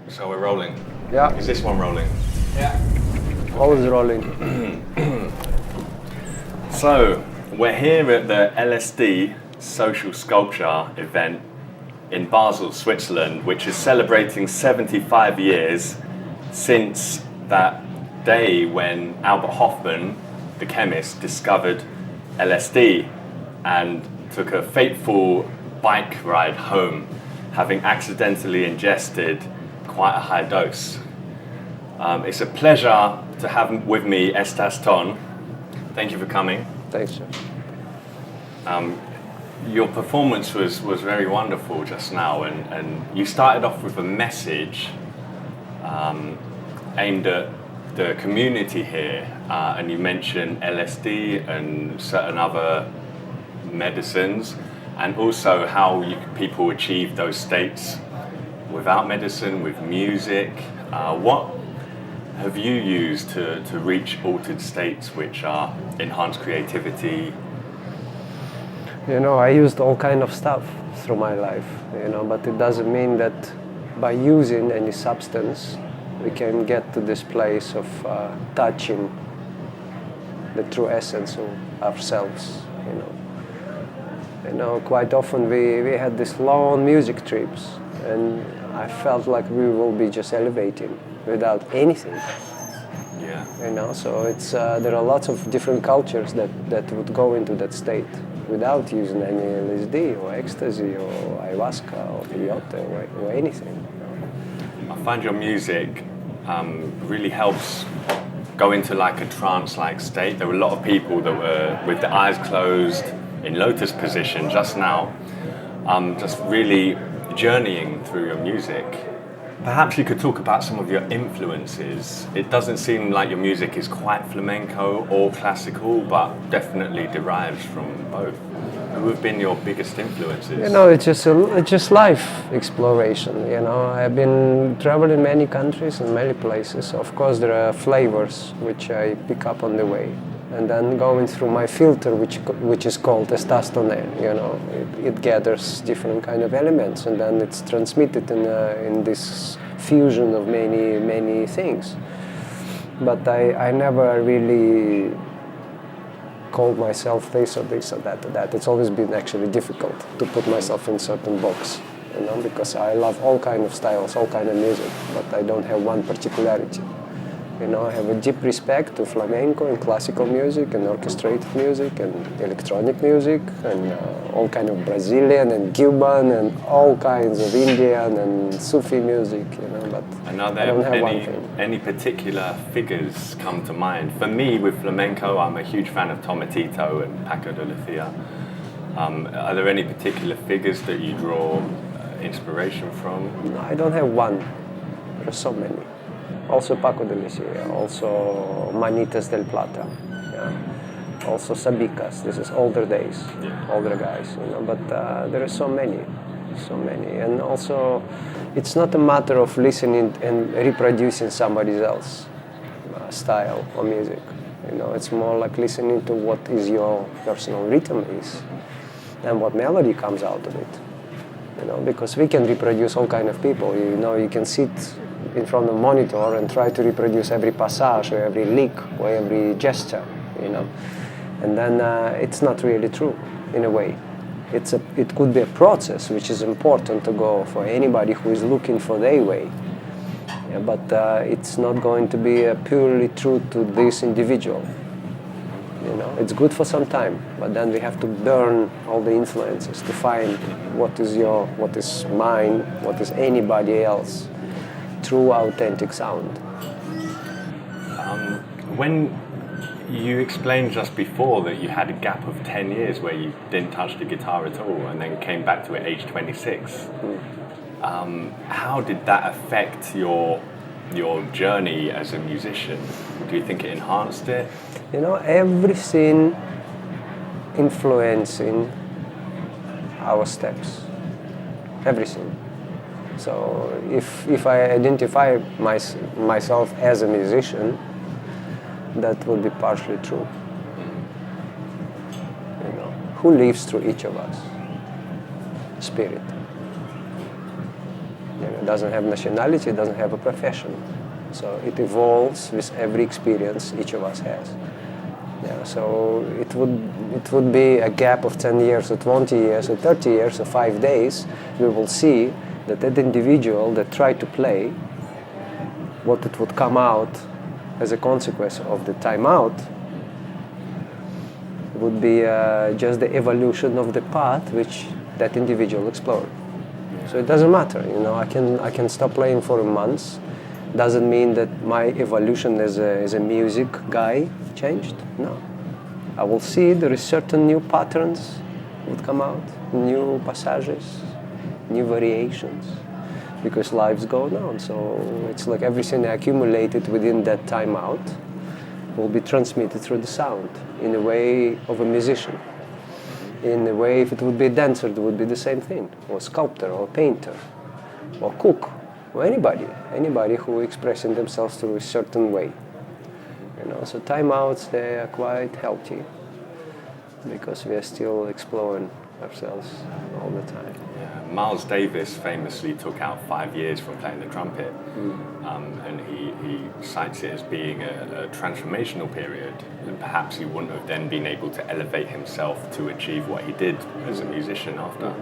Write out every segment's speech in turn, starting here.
So we're rolling. Yeah. Is this one rolling? Yeah. Always rolling. So we're here at the LSD Social Sculpture event in Basel, Switzerland, which is celebrating 75 years since that day when Albert Hofmann, the chemist, discovered LSD and took a fateful bike ride home, having accidentally ingested quite a high dose. It's a pleasure to have with me Estas Tonne. Thank you for coming. Thanks, sir. Your performance was very wonderful just now, and you started off with a message aimed at the community here, and you mentioned LSD and certain other medicines, and also how people achieve those states without medicine, with music. What have you used to reach altered states which are enhanced creativity? You know, I used all kind of stuff through my life, you know, but it doesn't mean that by using any substance we can get to this place of touching the true essence of ourselves, you know. You know, quite often we had these long music trips, and I felt like we will be just elevating without anything. Yeah. You know, so it's there are lots of different cultures that would go into that state without using any LSD or ecstasy or ayahuasca or peyote or anything. I find your music really helps go into like a trance-like state. There were a lot of people that were with their eyes closed in lotus position just now, just really journeying through your music. Perhaps you could talk about some of your influences. It doesn't seem like your music is quite flamenco or classical, but definitely derives from both. Who have been your biggest influences? You know, it's just life exploration. You know, I've been traveling many countries and many places. Of course, there are flavors which I pick up on the way, and then going through my filter, which is called Estas Tonne. You know, it gathers different kind of elements, and then it's transmitted in this fusion of many things. But I never really called myself this or that or that. It's always been actually difficult to put myself in certain box, you know, because I love all kind of styles, all kind of music, but I don't have one particularity. You know, I have a deep respect to flamenco and classical music and orchestrated music and electronic music and all kind of Brazilian and Cuban and all kinds of Indian and Sufi music, you know, but And are I don't have one there thing. any particular figures come to mind? For me, with flamenco, I'm a huge fan of Tomatito and Paco de Lucia. Are there any particular figures that you draw inspiration from? No, I don't have one. There are so many. Also Paco de Lucia, also Manitas del Plata, yeah. Also Sabicas. This is older days, older guys, you know. But there are so many, and also it's not a matter of listening and reproducing somebody else's style or music. You know, it's more like listening to what is your personal rhythm is, and what melody comes out of it. You know, because we can reproduce all kind of people. You know, you can sit in front of a monitor and try to reproduce every passage or every lick or every gesture, you know. And then it's not really true, in a way. It could be a process which is important to go for anybody who is looking for their way. Yeah, but it's not going to be purely true to this individual. You know, it's good for some time, but then we have to burn all the influences to find what is mine, what is anybody else. True, authentic sound. When you explained just before that you had a gap of 10 years where you didn't touch the guitar at all and then came back to it at age 26, how did that affect your journey as a musician? Do you think it enhanced it? You know, everything influencing our steps. Everything. So if I identify myself as a musician, that would be partially true. You know, who lives through each of us? Spirit. You know, It doesn't have nationality, it doesn't have a profession. So it evolves with every experience each of us has. Yeah, so it would be a gap of 10 years or 20 years or 30 years or 5 days. We will see that individual that tried to play, what it would come out as a consequence of the timeout would be just the evolution of the path which that individual explored. So it doesn't matter, you know, I can stop playing for months. Doesn't mean that my evolution as a music guy changed. No, I will see there is certain new patterns would come out, new passages, new variations, because lives go on. So it's like everything accumulated within that timeout will be transmitted through the sound in the way of a musician. In a way, if it would be a dancer, it would be the same thing, or a sculptor, or a painter, or cook, or anybody who expressing themselves through a certain way. You know, so timeouts, they are quite healthy because we are still exploring ourselves all the time. Yeah. Miles Davis famously took out 5 years from playing the trumpet, and he cites it as being a transformational period, and perhaps he wouldn't have then been able to elevate himself to achieve what he did as a musician after.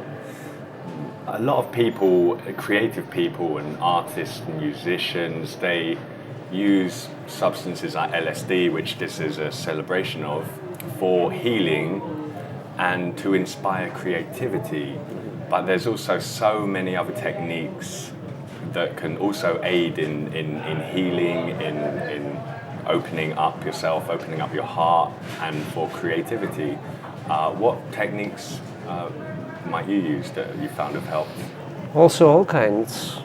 A lot of people, creative people and artists and musicians, they use substances like LSD, which this is a celebration of, for healing and to inspire creativity. But there's also so many other techniques that can also aid in healing, in opening up yourself, opening up your heart, and for creativity. What techniques might you use that you found have helped? Also all kinds.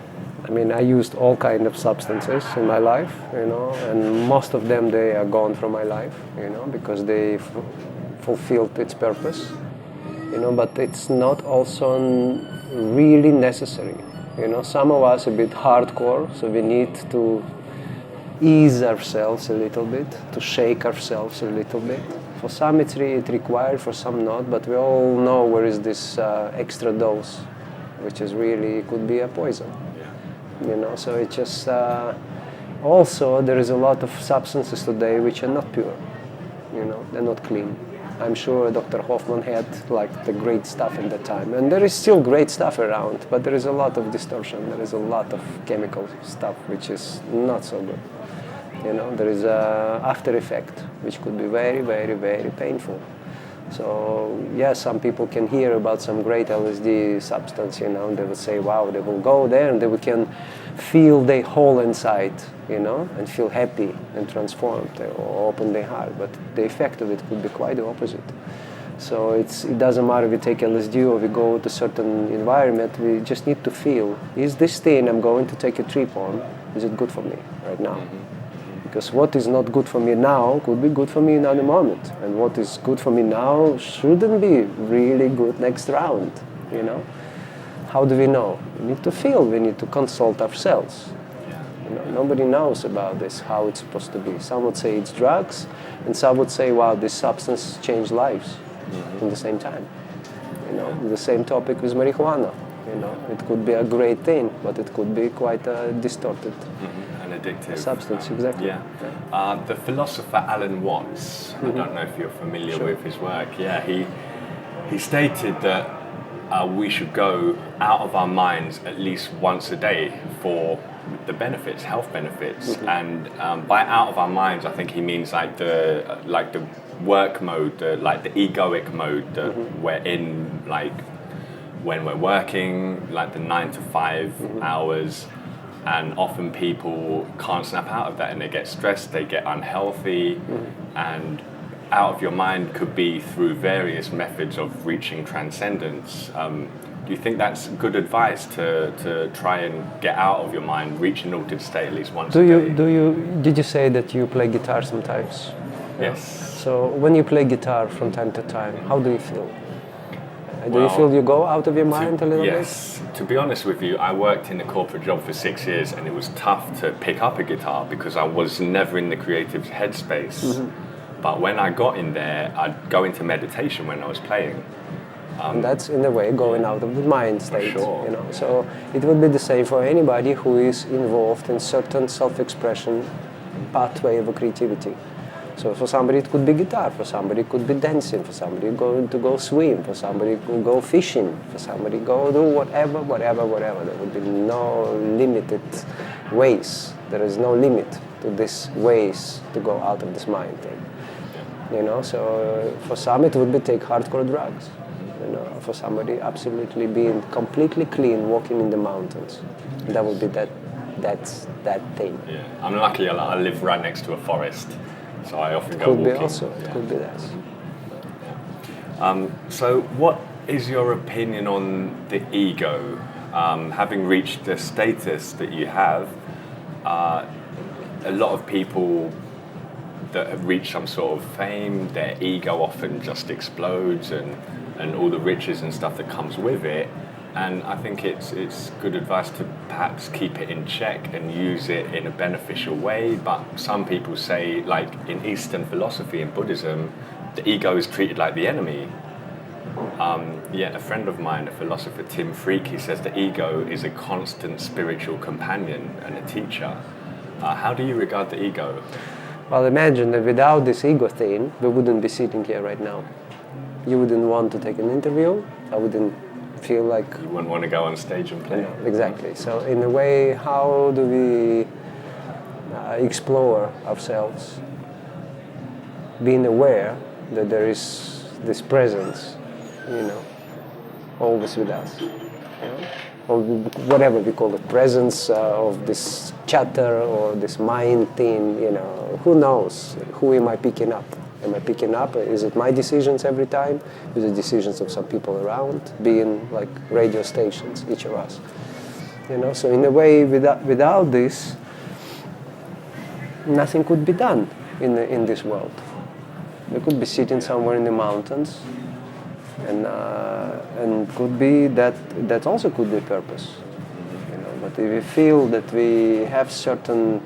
I mean, I used all kinds of substances in my life, you know, and most of them, they are gone from my life, you know, because they fulfilled its purpose, you know, but it's not also really necessary. You know, some of us a bit hardcore, so we need to ease ourselves a little bit, to shake ourselves a little bit. For some it required, for some not, but we all know where is this extra dose, which is really could be a poison. You know, so it just also there is a lot of substances today which are not pure. You know, they're not clean. I'm sure Dr. Hoffman had like the great stuff in that time, and there is still great stuff around, but there is a lot of distortion. There is a lot of chemical stuff which is not so good. You know, there is a after effect which could be very, very, very painful. So yeah, some people can hear about some great LSD substance, you know, and they will say, wow, they will go there and they can feel their whole inside, you know, and feel happy and transformed or open their heart. But the effect of it could be quite the opposite. So it doesn't matter if we take LSD or we go to a certain environment, we just need to feel, is this thing I'm going to take a trip on, is it good for me right now? Because what is not good for me now could be good for me in another moment. And what is good for me now shouldn't be really good next round, you know? How do we know? We need to feel, we need to consult ourselves. You know, nobody knows about this, how it's supposed to be. Some would say it's drugs, and some would say, wow, this substance changed lives in the same time. You know, the same topic with marijuana. You know, it could be a great thing, but it could be quite a distorted An addictive substance, exactly. Yeah. The philosopher Alan Watts, I don't know if you're familiar with his work. Yeah, he stated that we should go out of our minds at least once a day for the benefits, health benefits. And by out of our minds, I think he means like the work mode, like the egoic mode that we're in, like when we're working, like the 9 to 5 hours. And often people can't snap out of that and they get stressed, they get unhealthy, and out of your mind could be through various methods of reaching transcendence. Do you think that's good advice to try and get out of your mind, reach an altered state at least once a day? Did you say that you play guitar sometimes? Yes. So when you play guitar from time to time, how do you feel? Do you feel you go out of your mind a little bit? Yes. To be honest with you, I worked in a corporate job for 6 years and it was tough to pick up a guitar because I was never in the creative headspace. But when I got in there, I'd go into meditation when I was playing. And that's in a way going out of the mind state. sure. You know, so it would be the same for anybody who is involved in certain self-expression pathway of creativity. So for somebody it could be guitar, for somebody it could be dancing, for somebody going to go swim, for somebody could go fishing, for somebody go do whatever. There would be no limited ways. There is no limit to these ways to go out of this mind thing. You know, so for some it would be take hardcore drugs. You know, for somebody absolutely being completely clean, walking in the mountains. That would be that's that thing. Yeah. I'm lucky. I live right next to a forest, so I often go Could walking. be also. It could be that. So, what is your opinion on the ego? Having reached the status that you have, a lot of people that have reached some sort of fame, their ego often just explodes, and all the riches and stuff that comes with it. And I think it's good advice to perhaps keep it in check and use it in a beneficial way. But some people say, like in Eastern philosophy and Buddhism, the ego is treated like the enemy. Yet a friend of mine, a philosopher, Tim Freak, he says the ego is a constant spiritual companion and a teacher. How do you regard the ego? Well, imagine that without this ego thing, we wouldn't be sitting here right now. You wouldn't want to take an interview. I wouldn't feel like... You wouldn't want to go on stage and play. No, exactly. So in a way, how do we explore ourselves? Being aware that there is this presence, you know, always with us. You know? Or whatever we call it, presence of this chatter or this mind thing, you know, who knows? Who am I picking up? Am I picking up? Is it my decisions every time? Is it decisions of some people around? Being like radio stations, each of us. You know, so in a way, without this, nothing could be done in this world. We could be sitting somewhere in the mountains, and could be that also could be purpose. You know, but if we feel that we have certain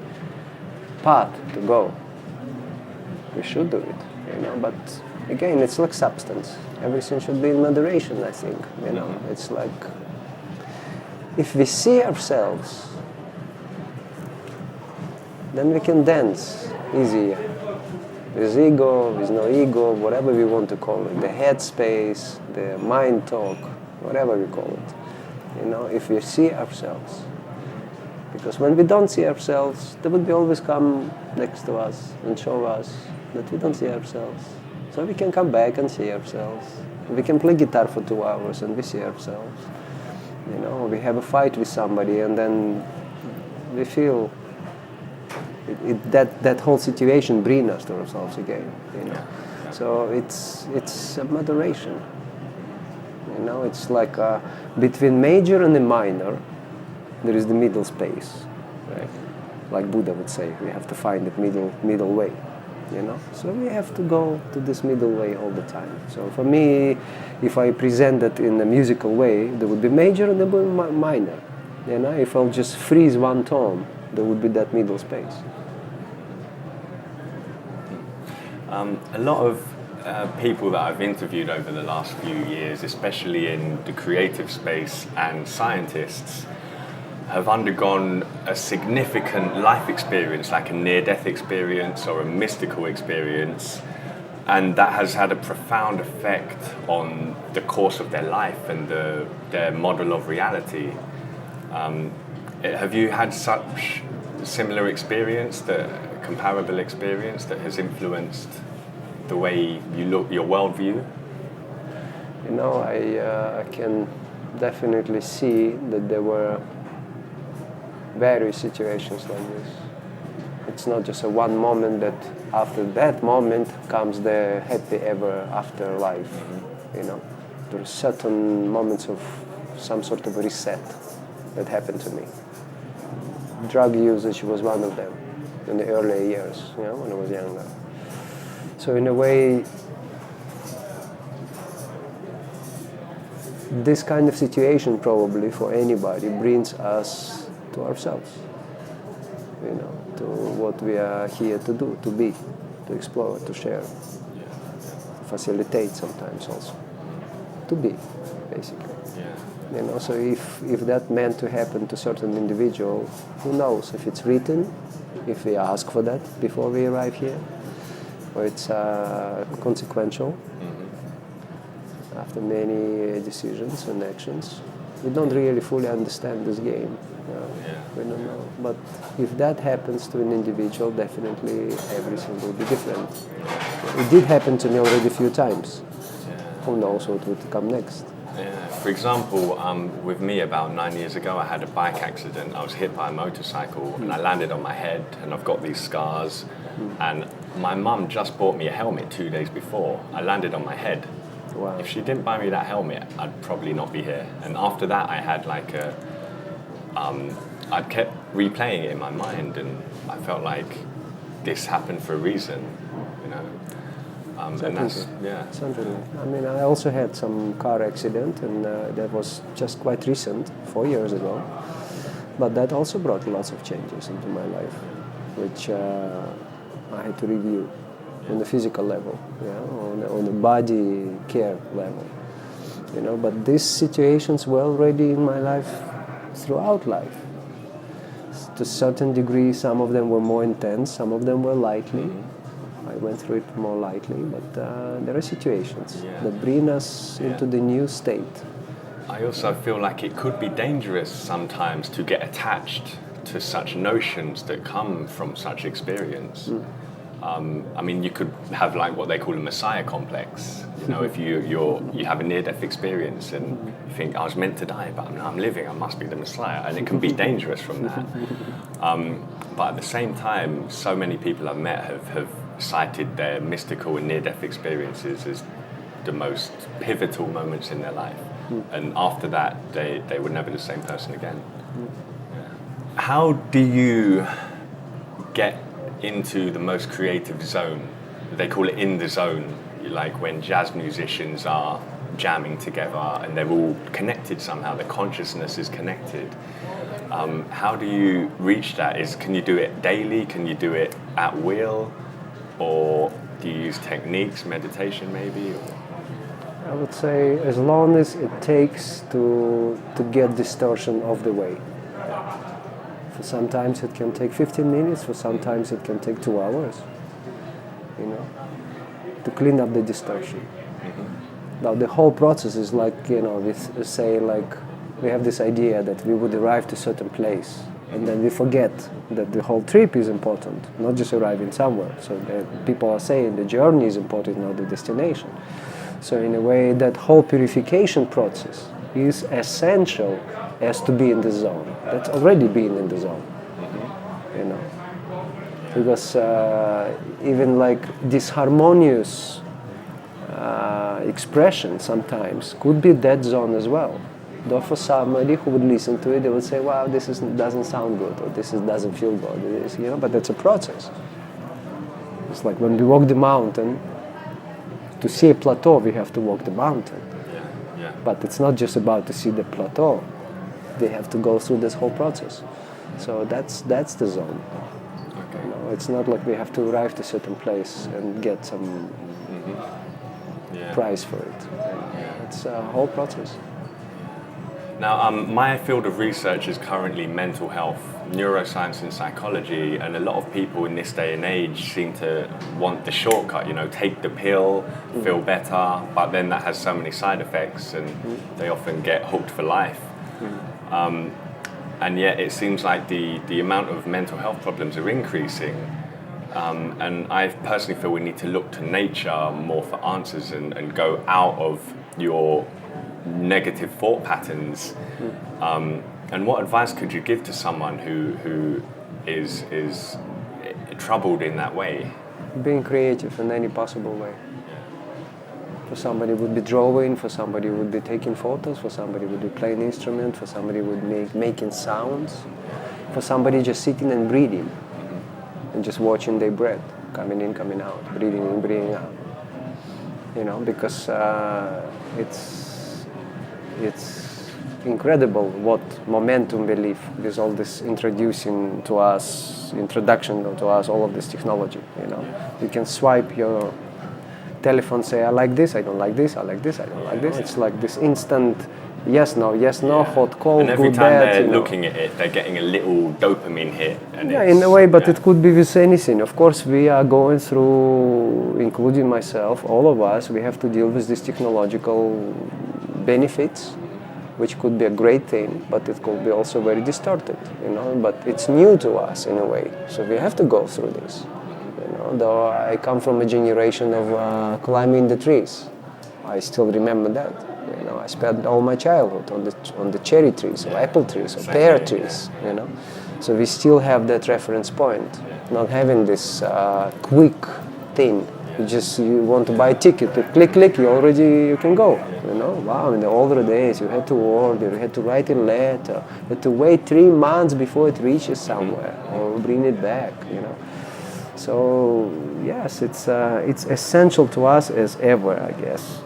path to go, we should do it. You know, but again, it's like substance. Everything should be in moderation, I think. You know, it's like if we see ourselves, then we can dance easier. With ego, with no ego, whatever we want to call it, the head space, the mind talk, whatever we call it. You know, if we see ourselves. Because when we don't see ourselves, they would be always come next to us and show us that we don't see ourselves. So we can come back and see ourselves. We can play guitar for 2 hours and we see ourselves. You know, we have a fight with somebody and then we feel that whole situation brings us to ourselves again. You know, so it's a moderation. You know, it's like between major and the minor, there is the middle space, right? Like Buddha would say, we have to find that middle way. You know, so we have to go to this middle way all the time. So for me, if I present it in a musical way, there would be major and there would be minor. You know, if I'll just freeze one tone, there would be that middle space. A lot of people that I've interviewed over the last few years, especially in the creative space and scientists, have undergone a significant life experience, like a near-death experience or a mystical experience, and that has had a profound effect on the course of their life and their model of reality. Have you had such similar experience, comparable experience that has influenced the way you look, your worldview? You know, I can definitely see that there were various situations like this. It's not just a one moment that after that moment comes the happy ever after life. You know, there are certain moments of some sort of reset that happened to me. Drug usage was one of them in the early years, you know, when I was younger. So in a way, this kind of situation probably for anybody brings us to ourselves, you know, to what we are here to do, to be, to explore, to share, to facilitate sometimes also. to be, basically. Yeah. You know, so if that meant to happen to certain individual, who knows if it's written, if we ask for that before we arrive here, or it's consequential after many decisions and actions. We don't really fully understand this game. We don't know. But if that happens to an individual, definitely everything will be different. It did happen to me already a few times. Who knows what would come next? Yeah. For example, with me about 9 years ago, I had a bike accident. I was hit by a motorcycle and I landed on my head and I've got these scars. And my mum just bought me a helmet 2 days before. I landed on my head. Wow. If she didn't buy me that helmet, I'd probably not be here. And after that, I had like I kept replaying it in my mind, and I felt like this happened for a reason, you know. And that's, Certainly. I mean, I also had some car accident, and that was just quite recent, 4 years ago. But that also brought lots of changes into my life, which I had to review on the physical level, on the body care level, you know. But these situations were already in my life throughout life. To a certain degree, some of them were more intense, some of them were lightly. I went through it more lightly, but there are situations that bring us into the new state. I also feel like it could be dangerous sometimes to get attached to such notions that come from such experience. I mean, you could have like what they call a messiah complex. You know, if you have a near-death experience and you think I was meant to die, but I'm living, I must be the messiah, and it can be dangerous from that. But at the same time, so many people I've met have cited their mystical and near-death experiences as the most pivotal moments in their life, and after that, they were never the same person again. How do you get into the most creative zone? They call it in the zone, like when jazz musicians are jamming together and they're all connected somehow, their consciousness is connected. How do you reach that? Can you do it daily? Can you do it at will? Or do you use techniques, meditation maybe? I would say as long as it takes to get distortion off the way. For sometimes it can take 15 minutes, for sometimes it can take 2 hours, you know, to clean up the distortion. Now the whole process is like, you know, we say like, we have this idea that we would arrive to a certain place, and then we forget that the whole trip is important, not just arriving somewhere. So people are saying the journey is important, not the destination. So in a way, that whole purification process is essential as to be in the zone. That's already being in the zone, you know. Because even like disharmonious expression sometimes could be that zone as well. Though for somebody who would listen to it, they would say, wow, doesn't sound good, or doesn't feel good, you know, but that's a process. It's like when we walk the mountain, to see a plateau, we have to walk the mountain. But it's not just about to see the plateau. They have to go through this whole process. So that's the zone. Okay. You know, it's not like we have to arrive to a certain place and get some prize for it. It's a whole process. Now, my field of research is currently mental health, neuroscience and psychology, and a lot of people in this day and age seem to want the shortcut, you know, take the pill, feel better, but then that has so many side effects and they often get hooked for life. And yet it seems like the amount of mental health problems are increasing. And I personally feel we need to look to nature more for answers and go out of your negative thought patterns. And what advice could you give to someone who is troubled in that way? Being creative in any possible way. For somebody would be drawing, for somebody would be taking photos, for somebody would be playing instrument, for somebody would making sounds, for somebody just sitting and breathing and just watching their breath coming in, coming out, breathing in, breathing out. You know, because it's incredible what momentum we live with all this introduction to us all of this technology. You know, you can swipe your telephone say, I like this, I don't like this, I like this, I don't like this. It's like this instant yes, no, hot, cold, and every good, time bad. they're looking at it, they're getting a little dopamine hit. And in a way, but it could be with anything. Of course, we are going through, including myself, all of us, we have to deal with these technological benefits, which could be a great thing, but it could be also very distorted, but it's new to us in a way. So we have to go through this. Though I come from a generation of climbing the trees. I still remember that. I spent all my childhood on the cherry trees, or apple trees, or pear trees. So we still have that reference point, not having this quick thing. You want to buy a ticket, click, you can go. Wow, in the older days, you had to order, you had to write a letter, you had to wait 3 months before it reaches somewhere, or bring it back. So yes, it's essential to us as ever, I guess,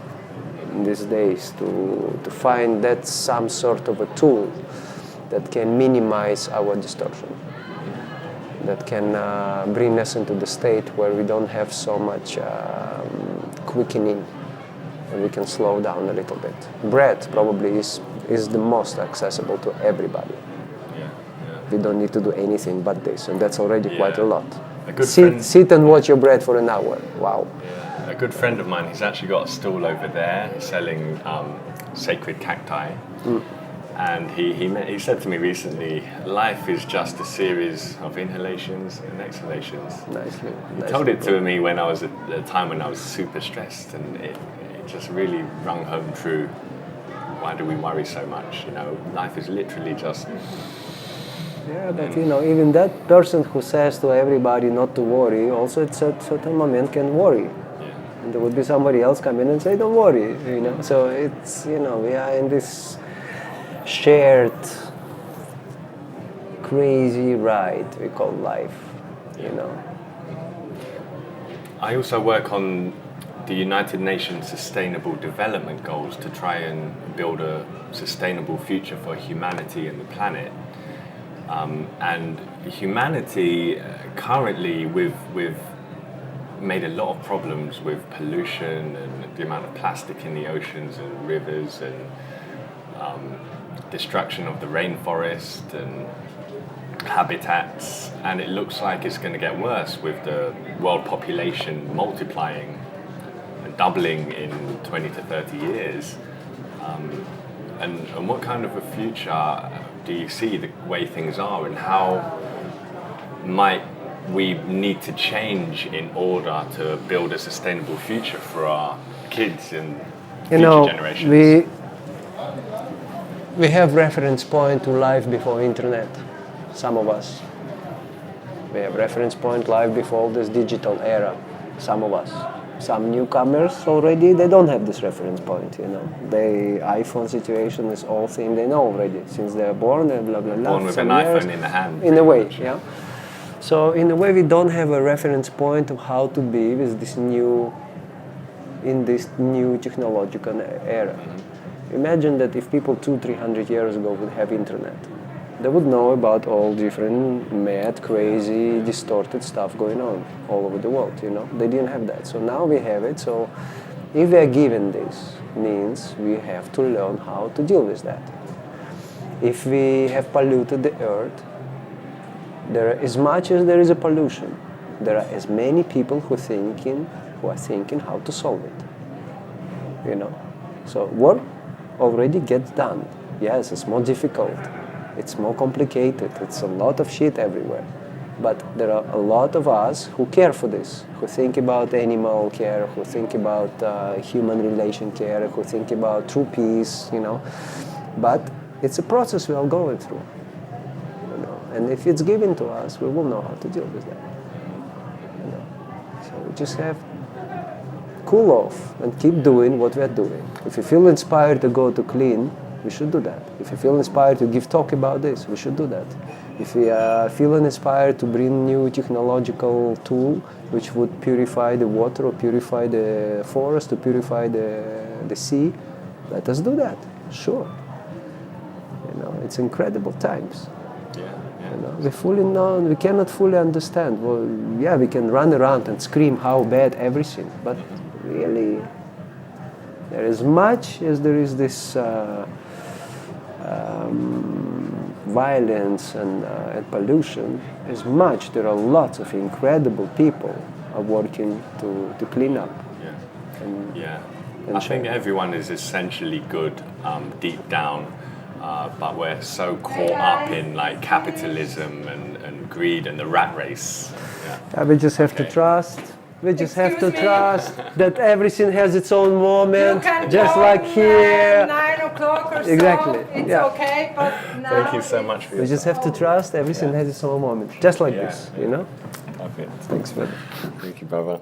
in these days to find that some sort of a tool that can minimize our distortion, that can bring us into the state where we don't have so much quickening, and we can slow down a little bit. Breath probably is the most accessible to everybody. We don't need to do anything but this, and that's already quite a lot. Sit and watch your breath for an hour. Wow. Yeah. A good friend of mine, he's actually got a stall over there selling sacred cacti. And he said to me recently, life is just a series of inhalations and exhalations. Nicely. He told it to me when I was at a time when I was super stressed, and it just really rung home true. Why do we worry so much? Life is literally just... Yeah, but even that person who says to everybody not to worry, also at a certain moment can worry. And there would be somebody else come in and say, don't worry, So it's, we are in this shared crazy ride we call life, I also work on the United Nations Sustainable Development Goals to try and build a sustainable future for humanity and the planet. And humanity currently, we've made a lot of problems with pollution and the amount of plastic in the oceans and rivers, and destruction of the rainforest and habitats. And it looks like it's going to get worse with the world population multiplying and doubling in 20 to 30 years. And what kind of a future do you see the way things are, and how might we need to change in order to build a sustainable future for our kids and future generations? We have reference point to life before internet, some of us. We have reference point life before this digital era, some of us. Some newcomers already, they don't have this reference point, The iPhone situation is all thing they know already, since they're born and blah, blah, blah. Born with an iPhone in the hand. In a way, yeah. So in a way, we don't have a reference point of how to be with this in this new technological era. Imagine that if people 200-300 years ago would have internet, they would know about all different mad, crazy, distorted stuff going on all over the world, They didn't have that. So now we have it. So if we are given this, means we have to learn how to deal with that. If we have polluted the earth, as much as there is a pollution, there are as many people who are thinking how to solve it. So work already gets done. Yes, it's more difficult. It's more complicated. It's a lot of shit everywhere. But there are a lot of us who care for this, who think about animal care, who think about human relation care, who think about true peace, But it's a process we are going through. And if it's given to us, we will know how to deal with that. So we just have cool off and keep doing what we are doing. If you feel inspired to go to clean, we should do that. If you feel inspired to give talk about this, we should do that. If we are feeling inspired to bring new technological tool which would purify the water or purify the forest or purify the sea, let us do that. Sure. It's incredible times. We cannot fully understand. Well, yeah, we can run around and scream how bad everything, but really, there is much as there is this violence and pollution, as much there are lots of incredible people are working to clean up. Yeah. And, Yeah. and I think everyone is essentially good deep down, but we're so caught up in like capitalism and greed and the rat race. Yeah. We just have to trust. We just have to trust that everything has its own moment, just like here. 9 o'clock or Exactly. so. It's Yeah. okay, but now Thank you so much for your We just have to trust everything has its own moment, just like this, you know? Perfect. Thanks, brother. Thank you, brother.